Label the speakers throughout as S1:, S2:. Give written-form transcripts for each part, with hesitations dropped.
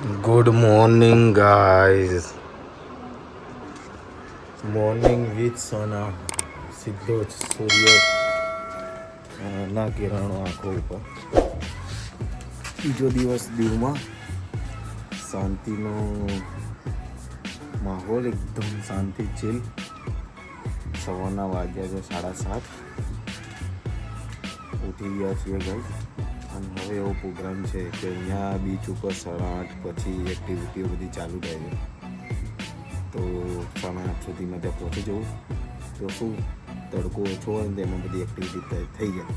S1: Good morning, guys. Morning with Sona. સીધો જ સૂર્ય ના કિરણો આંખો ઉપર. બીજો દિવસ દીવમાં શાંતિનો માહોલ, એકદમ શાંતિ ચીલ. સવારના વાગ્યા છે 7:30. ઉઠી ગયા છીએ ગાઈસ. અને હવે એવો પ્રોગ્રામ છે કે અહીંયા બીચ ઉપર 8:30 પછી એક્ટિવિટીઓ બધી ચાલુ થાય છે. તો 8:30 સુધીમાં ત્યાં પહોંચી જવું તો શું તડકો ઓછો હોય ને તેમાં બધી એક્ટિવિટી થઈ જાય.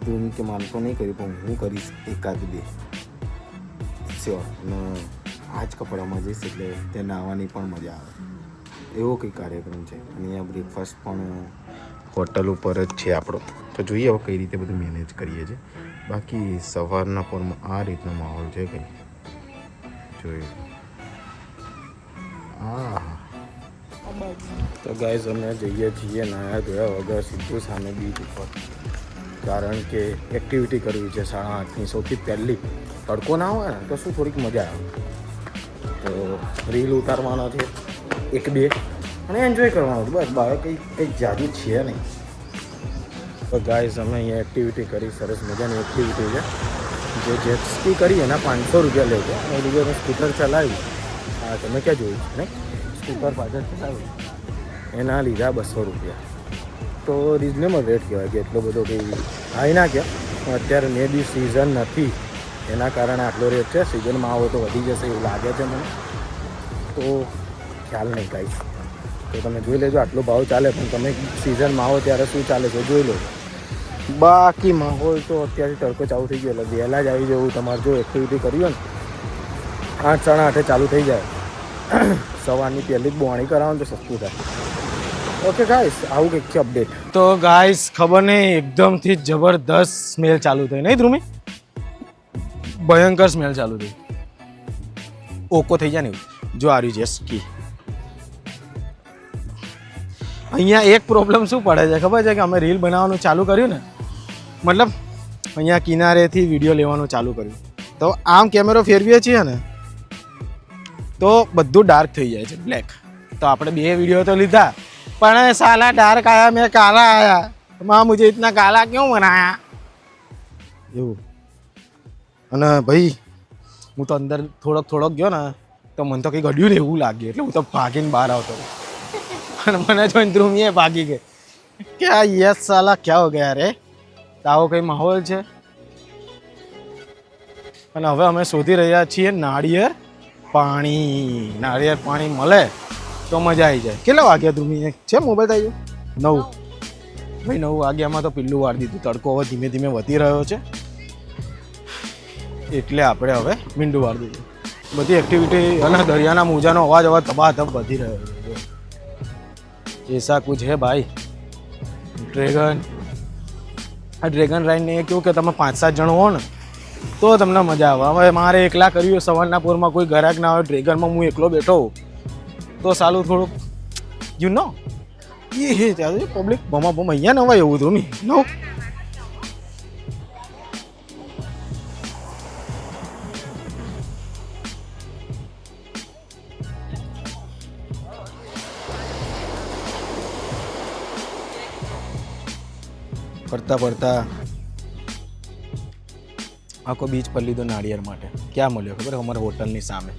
S1: તો એમ કે માનતો નહીં કર્યું પણ હું કરીશ એકાદ બે શ્યોર. અને આ જ કપડામાં જઈશ એટલે ત્યાં નાહવાની પણ મજા આવે એવો કંઈ કાર્યક્રમ છે. અને અહીંયા બ્રેકફાસ્ટ પણ હોટલ ઉપર જ છે આપણો. તો જોઈએ હવે કઈ રીતે બધું મેનેજ કરીએ છીએ. બાકી સવારના પોરમાં આ રીતનો માહોલ છે કંઈ જોયું. તો ગાઈઝ અમે જઈએ છીએ નાયા ધોયા વગર સીધું સામે બીચ ઉપર, કારણ કે એક્ટિવિટી કરવી છે 8:30ની. સૌથી પહેલી તડકો ના હોય ને તો શું થોડીક મજા આવે. તો રીલ ઉતારવાના છે એક બે અને એન્જોય કરવાનું બસ. બહાર કંઈ જાદુ છે નહીં. તો ગાઈઝ અમે અહીંયા એક્ટિવિટી કરી, સરસ મજાની એક્ટિવિટી છે. જે જેટ સ્કી કરી એના 500 રૂપિયા લે છે. અને બીજું અમે સ્કૂટર ચલાવી. હા, તમે ક્યાં જોયું છે ને? સ્કૂટર પાછળ ચલાવી એના લીધા 200 રૂપિયા. તો રિઝનેબલ રેટ કહેવાય કે એટલો બધો કંઈ હાઈ ના કહેવાય. અત્યારે મે બી સિઝન નથી એના કારણે આટલો રેટ છે. સિઝનમાં આવો તો વધી જશે એવું લાગે છે મને. તો ખ્યાલ નહીં કાંઈ. તો તમે જોઈ લેજો આટલો ભાવ ચાલે, પણ તમે સિઝનમાં આવો ત્યારે શું ચાલે છે જોઈ લો. બાકી માહોલ તો અત્યારથી તડકો ચાલુ થઈ ગયો એટલે વહેલા જ આવી જવું. તમારે જો એક્ટિવિટી કરવી હોય ને 8, 8:30 ચાલુ થઈ જાય. સવારની પહેલી જ બોણી કરાવો તો સસ્તું થાય. ઓકે ગાઈસ, આવું કંઈક છે અપડેટ. તો ગાઈસ ખબર નહીં એકદમથી જબરદસ્ત સ્મેલ ચાલુ થઈ, નહીં ધ્રુમી? ભયંકર સ્મેલ ચાલુ થઈ. ઓકો થઈ જાય ને એવું. જો આ રહ્યું છે સ્કી. અહીંયા એક પ્રોબ્લેમ શું પડે છે ખબર છે કે અમે રીલ બનાવવાનું ચાલુ કર્યું ને, મતલબ અહીંયા કિનારેથી વિડીયો લેવાનું ચાલુ કર્યું તો આમ કેમેરો ફેરવીએ છીએ ને તો બધું ડાર્ક થઈ જાય છે, બ્લેક. તો આપણે 2 વિડીયો તો લીધા પણ સાલા ડાર્ક આયા, મેં કાલા આયા. માં મુझे इतना કાલા ક્यों બનાયા એવું. અને ભાઈ હું તો અંદર થોડોક ગયો ને તો મને તો કંઈ ગડ્યું ને એવું લાગ્યું. એટલે હું તો ભાગીને બહાર આવતો અને મને જોઈને ધ્રુમીએ ભાગી ગઈ કે આ યસ સાલા ક્યાં હો ગયા રે. તો આવો કંઈ માહોલ છે. અને હવે અમે શોધી રહ્યા છીએ નાળિયેર પાણી મળે તો મજા આવી જાય. કેટલા વાગ્યા ધ્રુમી છે મોબાઈલ આવી ગયો? 9 ભાઈ 9 વાગ્યામાં તો પીલું વાળી દીધું. તડકો હવે ધીમે ધીમે વધી રહ્યો છે એટલે આપણે હવે મીંડું વાળી દીધું. બધી એક્ટિવિટી અને દરિયાના મોજાનો અવાજ હવે ધબાધબ વધી રહ્યો છે. એસા કુછ હે ભાઈ. ડ્રેગન રાઈડને એ કહ્યું કે તમે 5-7 જણ હો ને તો તમને મજા આવે. હવે મારે એકલા કર્યું સવારના પૂરમાં કોઈ ગ્રાહક ના હોય, ડ્રેગનમાં હું એકલો બેઠો તો સાલું થોડુંક યુ નો એ ત્યાં પબ્લિક ભમા અહીંયા નવાય એવું હતું નહીં નો. ફરતા આખો બીચ પર લીધો નાળિયેર માટે. ક્યાં મળ્યો ખબર? અમારા હોટલની સામે.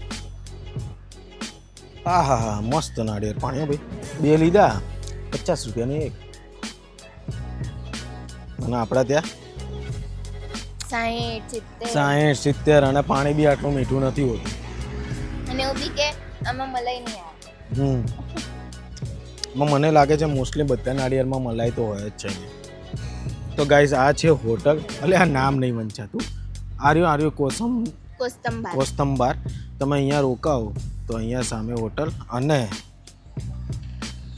S1: હા મસ્ત નાળિયેર પાણી ભાઈ. 2 લીધા 50 રૂપિયાની એક. અને આપણા ત્યાં 60, 70 અને પાણી બી આટલું મીઠું નથી હોતું.
S2: અને એવું બી કે આમાં મલાઈ નહીં આવે.
S1: મને લાગે છે મોસ્ટલી બધા નાળિયેરમાં મલાઈ તો હોય જ છે. તો ગાઈઝ આ છે હોટલ. એટલે આ નામ નહીં વંચાતું. આર્યો કોસ્તંબાર. તમે અહીંયા રોકાવો તો અહીંયા સામે હોટલ અને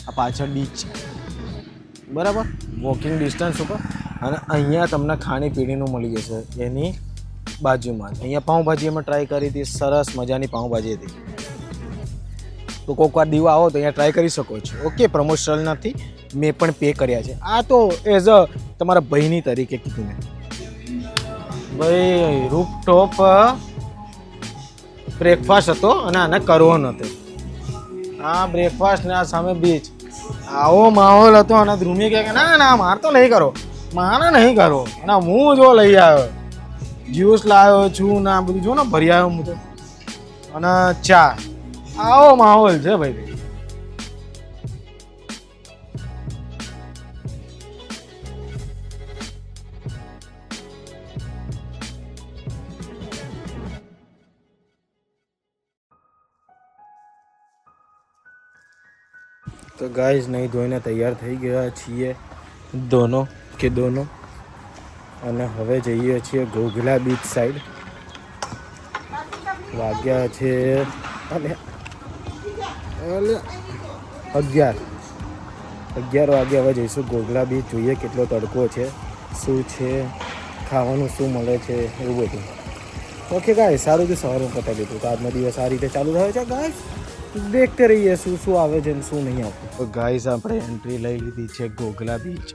S1: આ પાછળ બીચ છે બરાબર, વોકિંગ ડિસ્ટન્સ ઉપર. અને અહીંયા તમને ખાણીપીણીનું મળી જશે એની બાજુમાં જ. અહીંયા પાઉંભાજી અમે ટ્રાય કરી હતી, સરસ મજાની પાઉંભાજી હતી. તો કોઈક વાર દીવા આવો તો અહીંયા ટ્રાય કરી શકો છો. ઓકે, પ્રમોશનલ નથી, મેં પણ પે કર્યા છે. આ તો એઝ અ તમારા ભાઈની તરીકે કીધું મેં. ભાઈ રૂપટોપ બ્રેકફાસ્ટ હતો અને આને કરવો નહોતો. આ બ્રેકફાસ્ટ ને આ સામે બીચ, આવો માહોલ હતો. અને ધ્રુમી કહે કે ના ના મારે તો નહીં કરો, મારે નહીં કરો. અને હું જો લઈ આવ્યો, જ્યુસ લાવ્યો છું ને આ બધું જો ને ભરી આવ્યો હું તો, અને ચા. આવો માહોલ છે ભાઈ. તો ગાઈઝ નહીં ધોઈને તૈયાર થઈ ગયા છીએ દોનો. અને હવે જઈએ છીએ ઘોઘલા બીચ સાઈડ. વાગ્યા છે 11 વાગે. હવે જઈશું ઘોઘલા બીચ. જોઈએ કેટલો તડકો છે, શું છે, ખાવાનું શું મળે છે, એવું બધું. ઓકે ગાઈઝ, સારું છે સવારમાં પતાવી દીધું. તો આજનો દિવસ આ રીતે ચાલુ થયો છે ગાઈઝ. દેખતે રહીએ શું શું આવે છે ને શું નહીં આવતું. તો ગાઈઝ આપણે એન્ટ્રી લઈ લીધી છે ઘોઘલા બીચ.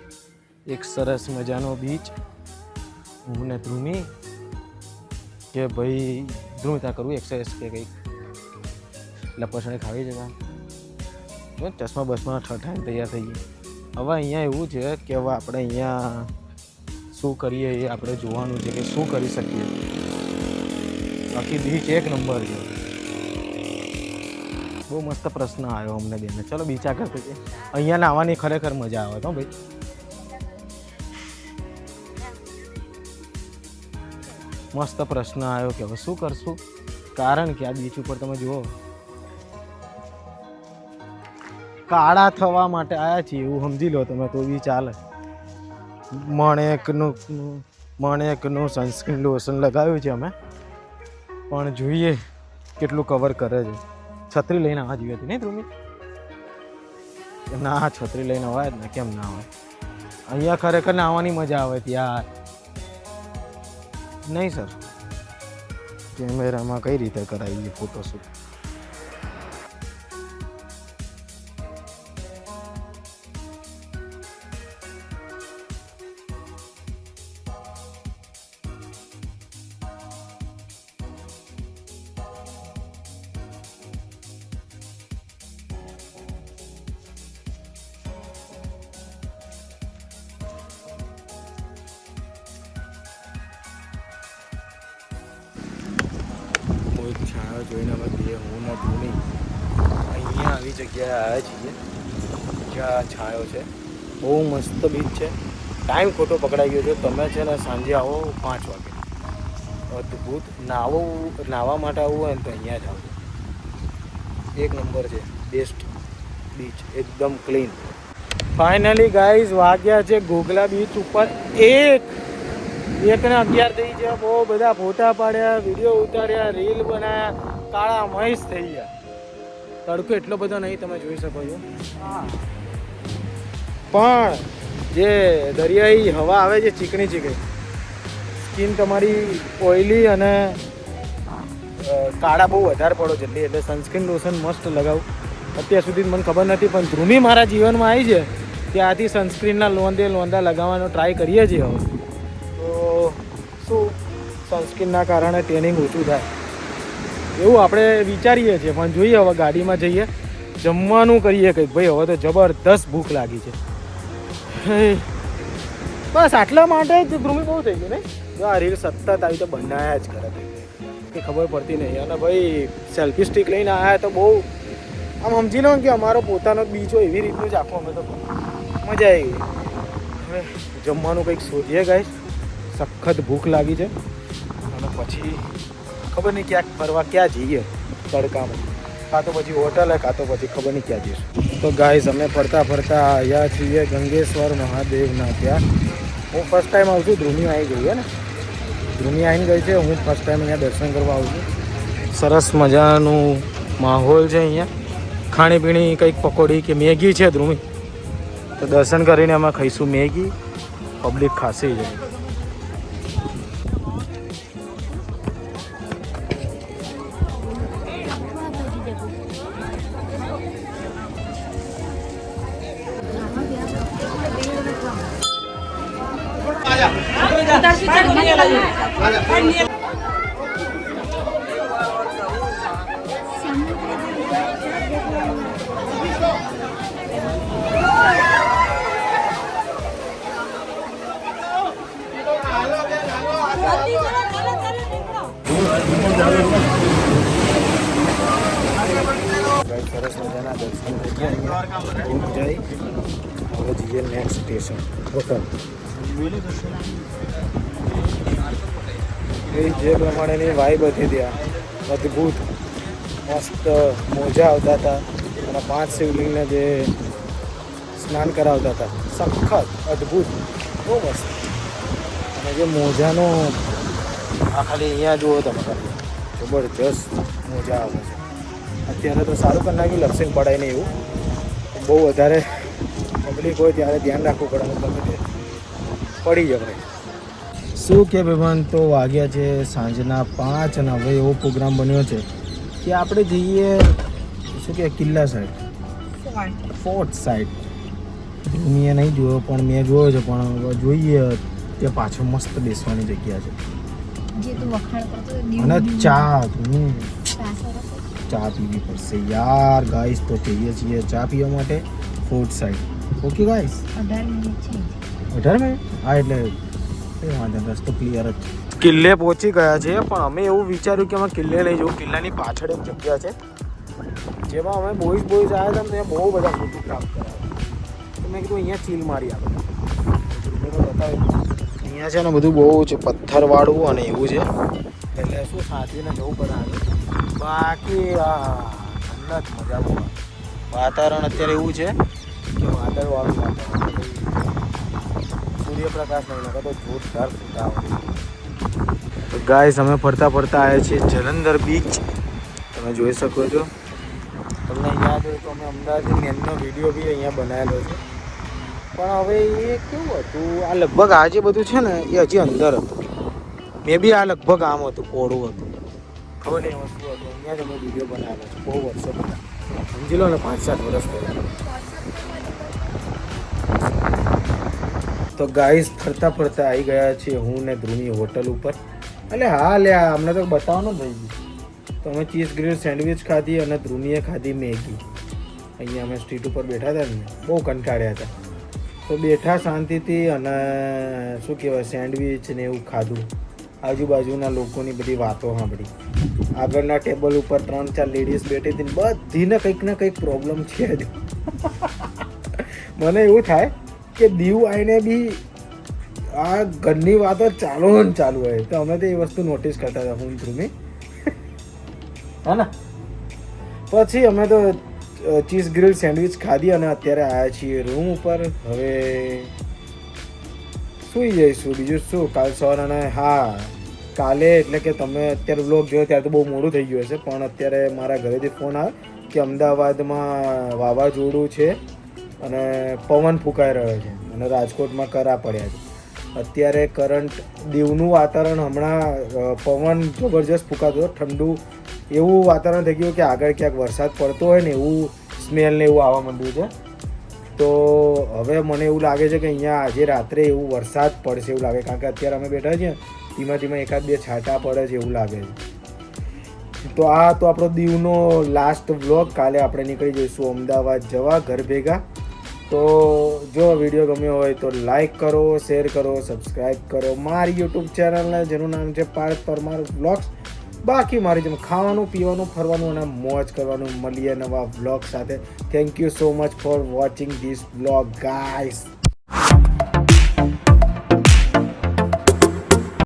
S1: એક સરસ મજાનો બીચ. હું ને ધ્રુમી કે ભાઈ ધ્રુમી ત્યાં કરવું એક્સરસાઇઝ કે કંઈક લપસણી ખાવી છે. ચશ્મા બસમાં ઠઠાઈને તૈયાર થઈ ગઈ. હવે અહીંયા એવું છે કે હવે આપણે અહીંયા શું કરીએ એ આપણે જોવાનું છે કે શું કરી શકીએ. બાકી બીચ એક નંબર છે. બહુ મસ્ત પ્રશ્ન આવ્યો અમને બેને. ચલો બીચા કરते છે. અહીંયા નાહવાની ખરેખર મજા આવે તો ભાઈ. મસ્ત પ્રશ્ન આવ્યો કે હવે શું કરશું. કારણ કે આ બીચ ઉપર તમે જુઓ કાળા થવા માટે આવ્યા છીએ એવું સમજી લો તમે તો બી ચાલે. મણેકનું સનસ્ક્રીન લોશન લગાવ્યું છે અમે, પણ જોઈએ કેટલું કવર કરે છે. છત્રી લઈને આવવા જોઈએ હતી નહીં ધ્રુમી? ના, છત્રી લઈને અવાય જ ને, કેમ ના આવે. અહીંયા ખરેખર નાહવાની મજા આવે યાર. નહીં સર, કેમેરામાં કઈ રીતે કરાવીએ ફોટોશૂટ? છાયો જોઈને અમે બે હું ને ધ્રુમી અહીંયા આવી જગ્યાએ આવ્યા છીએ જ્યાં છાયો છે. બહુ મસ્ત બીચ છે. ટાઈમ ખોટો પકડાઈ ગયો છે. તમે છે ને સાંજે આવો 5 વાગે. અદ્ભુત. નાહવા માટે આવવું હોય ને તો અહીંયા જ આવો. એક નંબર છે. બેસ્ટ બીચ, એકદમ ક્લીન. ફાઇનલી ગાઈઝ વાગ્યા છે ઘોઘલા બીચ ઉપર 1:11 થઈ ગયા. બહુ બધા ફોટા પાડ્યા, વિડીયો ઉતાર્યા, રીલ બનાવ્યા, કાળા મહેશ થઈ ગયા. તડકો એટલો બધો નહીં તમે જોઈ શકો છો, પણ જે દરિયાઈ હવા આવે છે ચીકણી ચીકણી, સ્કિન તમારી ઓઇલી અને કાળા બહુ વધારે પડો જલ્દી. એટલે સનસ્ક્રીન લોશન મસ્ત લગાવું. અત્યાર સુધી મને ખબર નથી, પણ ધ્રુમી મારા જીવનમાં આવી છે ત્યાંથી સનસ્ક્રીનના લોંદા લગાવવાનો ટ્રાય કરીએ છીએ. હવે તો શું સનસ્ક્રીનના કારણે ટેનિંગ ઓછું થાય એવું આપણે વિચારીએ છીએ. પણ જોઈએ હવે ગાડીમાં જઈએ, જમવાનું કરીએ કંઈક. ભાઈ હવે તો જબરદસ્ત ભૂખ લાગી છે. બસ આટલા માટે જ ધ્રુમી બહુ થઈ ગયું નહીં. જો આ રીલ સતત આવી તો બનાવ્યા જ કરે, કંઈ ખબર પડતી નહીં. અને ભાઈ સેલ્ફી સ્ટિક લઈને આવ્યા તો બહુ આમ સમજી લો કે અમારો પોતાનો બીચ હોય એવી રીતનું જ આખું. અમે તો મજા આવી ગઈ. હવે જમવાનું કંઈક શોધીએ ગાઈસ. સખત ભૂખ લાગી છે. અને પછી ખબર નહીં ક્યાંક ફરવા ક્યાં જઈએ તડકામાં. કાં તો પછી હોટલ કાં તો પછી ખબર નહીં ક્યાં જઈશું. તો ગાઈસ અમે ફરતા આવ્યા છીએ ગંગેશ્વર મહાદેવના ત્યાં. હું ફર્સ્ટ ટાઈમ આવું છું. ધ્રુમી આવી ગઈ છે ને, ધ્રુમી આવીને ગઈ છે. હું ફર્સ્ટ ટાઈમ અહીંયા દર્શન કરવા આવું છું. સરસ મજાનું માહોલ છે અહીંયા. ખાણીપીણી કંઈક પકોડી કે મેગી છે ધ્રુમી, તો દર્શન કરીને અમે ખાઈશું મેગી. પબ્લિક ખાસી છે. ભાઈ સરસ મજાના દર્શન થઈ ગયા અહીંયા જઈ હવે જઈએ નેક્સ્ટ સ્ટેશન હોટલ. એ જે પ્રમાણેની વાઇબ હતી ત્યાં અદ્ભુત મસ્ત મોજા આવતા હતા અને 5 શિવલિંગને જે સ્નાન કરાવતા હતા સખત અદ્ભુત બહુ મસ્ત. અને જે મોજાનો આ ખાલી અહીંયા જુઓ તમે ખાલી જબરજસ્ત મોજા આવે છે. અત્યારે તો સારું કરી નાખ્યું લપસિંગ પડાય નહીં એવું. બહુ વધારે પબ્લિક હોય ત્યારે ધ્યાન રાખવું પડે અને ગમે તે પડી જવાય. શું કે ભગવાન તો વાગ્યા છે સાંજના 5 અને હવે એવો પ્રોગ્રામ બન્યો છે કે આપણે જઈએ શું કે કિલ્લા સાઈડ ફોર્ટ સાઈડ. મેં નહીં જોયો પણ મેં જોયો છે પણ હવે જોઈએ ત્યાં પાછળ મસ્ત બેસવાની જગ્યા છે
S2: જે તું વખાણ કરતો
S1: અને ચા પીવી પડશે યાર ગાઈસ. તો જઈએ છીએ ચા પીવા માટે fort side. Okay guys
S2: 18 minute છે
S1: 18 મિનિટ હા એટલે રસ્તો ક્લિયર જ છે. કિલ્લે પહોંચી ગયા છે પણ અમે એવું વિચાર્યું કે અમે કિલ્લે લઈ જવું. કિલ્લાની પાછળ એક જગ્યા છે જેમાં અમે બોઈઝ આવ્યા હતા ને ત્યાં બહુ બધા ફોટોગ્રાફ કરાવ્યા. તો મેં કીધું અહીંયા ચીલ મારી આપણે બતાવ્યું. અહીંયા છે ને બધું બહુ છે પથ્થરવાળું અને એવું છે એટલે શું સાચવીને જવું પડે આગળ. બાકી ઠંડા જ મજા બહુ આવે. વાતાવરણ અત્યારે એવું છે કે વાદળવાળું વાતાવરણ. સૂર્યપ્રકાશ નહીં લાગે તો જોરદાર ફૂટા આવે. તો ગાઈસ અમે ફરતા આવ્યા છીએ જલંધર બીચ. તમે જોઈ શકો છો. તમને યાદ હોય તો અમે અમદાવાદની મેનનો વિડીયો બી અહીંયા બનાવેલો છે પણ હવે એ કેવું હતું આ લગભગ આ જે બધું છે ને એ હજી અંદર હતું. મે બી આ લગભગ આમ હતું પોળું હતું ખબર નહીં એમાં શું હતું. અહીંયા જ અમે વિડીયો બનાવેલો છે બહુ વર્ષો પહેલાં સમજી લો ને 5-7 વર્ષ પહેલાં. તો ગાઈસ ફરતા આવી ગયા છીએ હું ને ધ્રુવી હોટલ ઉપર. એટલે હા લે અમને તો બતાવવાનું થઈ ગયું. તો અમે ચીઝ ગ્રીલ સેન્ડવિચ ખાધી અને ધ્રુવીએ ખાધી મેગી. અહીંયા અમે સ્ટ્રીટ ઉપર બેઠા હતા ને બહુ કંટાળ્યા હતા તો બેઠા શાંતિથી અને શું કહેવાય સેન્ડવિચ ને એવું ખાધું. આજુબાજુના લોકોની બધી વાતો સાંભળી. આગળના ટેબલ ઉપર 3-4 લેડીઝ બેઠી હતી બધીને કંઈક ને કંઈક પ્રોબ્લેમ છે જ. મને એવું થાય કે દીવ આવીને બી આ ઘરની વાતો ચાલુ હોય તો અમે તો એ વસ્તુ નોટિસ કરતા હતા હું ધ્રુવી હા ને. પછી અમે તો ચીઝ ગ્રીલ સેન્ડવિચ ખાધી અને અત્યારે આવ્યા છીએ રૂમ ઉપર. હવે સૂઈ જઈશું બીજું શું. કાલ સવાર અને હા કાલે એટલે કે તમે અત્યારે વ્લોગ જોયો ત્યારે તો બહુ મોડું થઈ ગયું હશે પણ અત્યારે મારા ઘરેથી ફોન આવે કે અમદાવાદમાં વાવાઝોડું છે અને પવન ફૂંકાઈ રહ્યો છે અને રાજકોટમાં કરા પડ્યા છે. અત્યારે કરંટ દીવનું વાતાવરણ હમણાં પવન જબરજસ્ત ફૂંકાતો ઠંડુ એવું વાતાવરણ થઈ ગયું કે આગળ ક્યાંક વરસાદ પડતો હોય ને એવું સ્મેલ ને એવું આવવા માંડ્યું છે. તો હવે મને એવું લાગે છે કે અહીંયા આજે રાત્રે એવું વરસાદ પડશે એવું લાગે કારણ કે અત્યારે અમે બેઠા છીએ ધીમા 1-2 છાંટા પડે છે એવું લાગે છે. તો આ તો આપણો દીવનો લાસ્ટ વ્લોગ. કાલે આપણે નીકળી જઈશું અમદાવાદ જવા ઘર ભેગા. તો જો વિડીયો ગમ્યો હોય તો લાઈક કરો, શેર કરો, સબસ્ક્રાઈબ કરો મારી યુટ્યુબ ચેનલને જેનું નામ છે પાર્થ પરમાર વ્લોગ્સ. બાકી મારી જેમ ખાવાનું પીવાનું ફરવાનું અને મોજ કરવાનું. મળીએ નવા વ્લોગ સાથે. Thank you so much for watching this vlog guys.